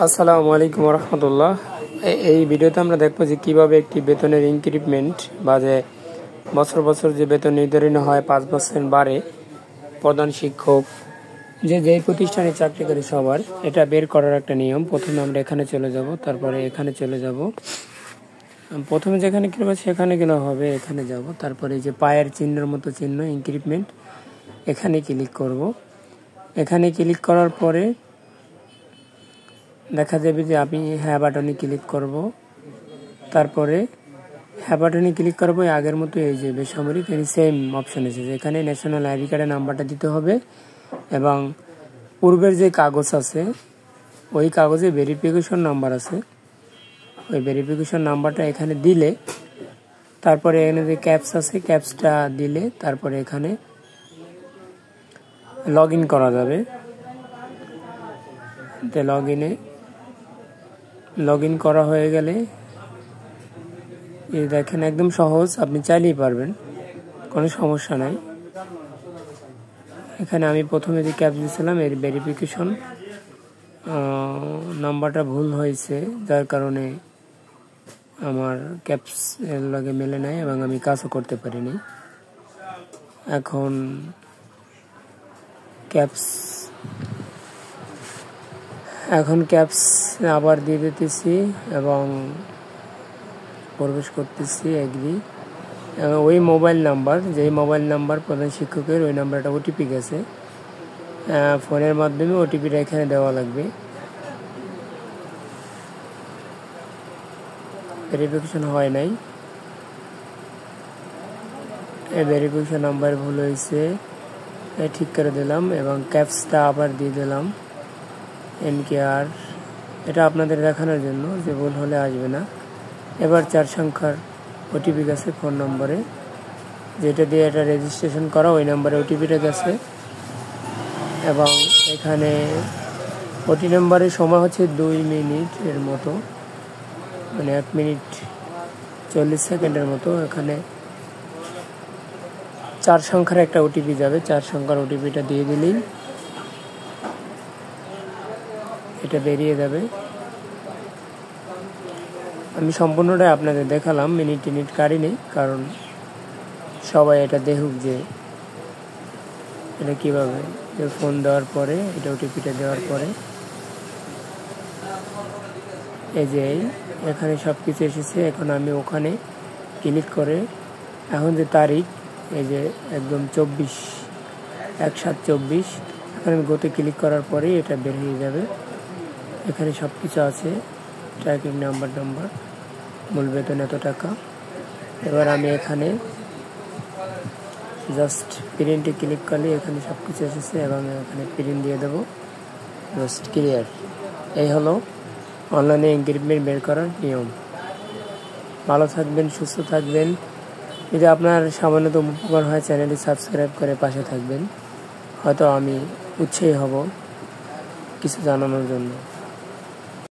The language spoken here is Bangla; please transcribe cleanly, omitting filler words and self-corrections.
আসসালামু আলাইকুম রহমতুল্লাহ। এই ভিডিওতে আমরা দেখব যে কীভাবে একটি বেতনের ইনক্রিমেন্ট বা যে বছর বছর যে বেতন নির্ধারণ হয় 5% বাড়ে প্রধান শিক্ষক যেই প্রতিষ্ঠানে চাকরি করে সবার, এটা বের করার একটা নিয়ম। প্রথমে আমরা এখানে চলে যাব, তারপরে এখানে চলে যাব। প্রথমে যেখানে কিনবো সেখানে গেলে হবে, এখানে যাব, তারপরে এই যে পায়ের চিহ্নের মতো চিহ্ন ইনক্রিমেন্ট, এখানে ক্লিক করব। এখানে ক্লিক করার পরে দেখা যাবে যে আমি হ্যাঁ বাটনে ক্লিক করব। তারপরে হ্যাঁ বাটনে ক্লিক করবো, আগের মতো এই যে বেসামরিক সেম অপশন এসেছে। এখানে ন্যাশনাল আইডি কার্ডের নাম্বারটা দিতে হবে এবং পূর্বের যে কাগজ আছে ওই কাগজে ভেরিফিকেশন নাম্বার আছে, ওই ভেরিফিকেশন নাম্বারটা এখানে দিলে তারপরে এখানে যে ক্যাপস আছে ক্যাপসটা দিলে তারপরে এখানে লগ ইন করা যাবে। লগ ইন করা হয়ে গেলে এই দেখেন একদম সহজ, আপনি চাইলেই পারবেন, কোনো সমস্যা নাই। এখানে আমি প্রথমে যে ক্যাপস দিয়েছিলাম এর ভেরিফিকেশন নাম্বারটা ভুল হয়েছে, যার কারণে আমার ক্যাপস এর লগে মেলে নাই এবং আমি কাজও করতে পারিনি। এখন ক্যাপস আবার দিয়ে দিতেছি এবং প্রবেশ করতেছি এগ্রি। ওই মোবাইল নাম্বার, যেই মোবাইল নাম্বার প্রধান শিক্ষকের, ওই নাম্বারটা ওটিপি গেছে, ফোনের মাধ্যমে ওটিপিটা এখানে দেওয়া লাগবে। ভেরিফিকেশন হয় নাই, এই ভেরিফিকেশন নাম্বার ভুল হয়েছে, ঠিক করে দিলাম এবং ক্যাপসটা আবার দিয়ে দিলাম NKR, এটা আপনাদের দেখানোর জন্য যে ভুল হলে আসবে না। এবার 4 সংখ্যার ওটিপি গেছে ফোন নম্বরে, যেটা দিয়ে এটা রেজিস্ট্রেশন করা, ওই নাম্বারে ওটিপিটা গেছে এবং এখানে ওটি নাম্বারের সময় হচ্ছে 2 মিনিটের মতো, মানে 1 মিনিট 40 সেকেন্ডের মতো। এখানে 4 সংখ্যার একটা ওটিপি যাবে, 4 সংখ্যার ওটিপিটা দিয়ে দিলেই এটা বেরিয়ে যাবে। আমি সম্পূর্ণটাই আপনাদের দেখালাম, মিনিট কারি নেই, কারণ সবাই এটা দেখুক যে এটা কীভাবে। ফোন দেওয়ার পরে এটা ওটিপিটা দেওয়ার পরে এই যে এখানে সব কিছু এসেছে। এখন আমি ওখানে ক্লিক করে এখন যে তারিখ, এই যে একদম 24/1/7/24, এখানে আমি গোতে ক্লিক করার পরে এটা বের হয়ে যাবে। এখানে সব কিছু আছে, ট্র্যাকিং নাম্বার, মূল বেতন এত টাকা। এবার আমি এখানে জাস্ট প্রিন্টে ক্লিক করলে এখানে সব কিছু এসেছে এবং এখানে প্রিন্ট দিয়ে দেবো, জাস্ট ক্লিয়ার। এই হলো অনলাইনে ইনক্রিমেন্ট বের করার নিয়ম। ভালো থাকবেন, সুস্থ থাকবেন। যদি আপনার সামান্যতম উপকার হয় চ্যানেলটি সাবস্ক্রাইব করে পাশে থাকবেন, হয়তো আমি উৎসাহী হব কিছু জানানোর জন্য।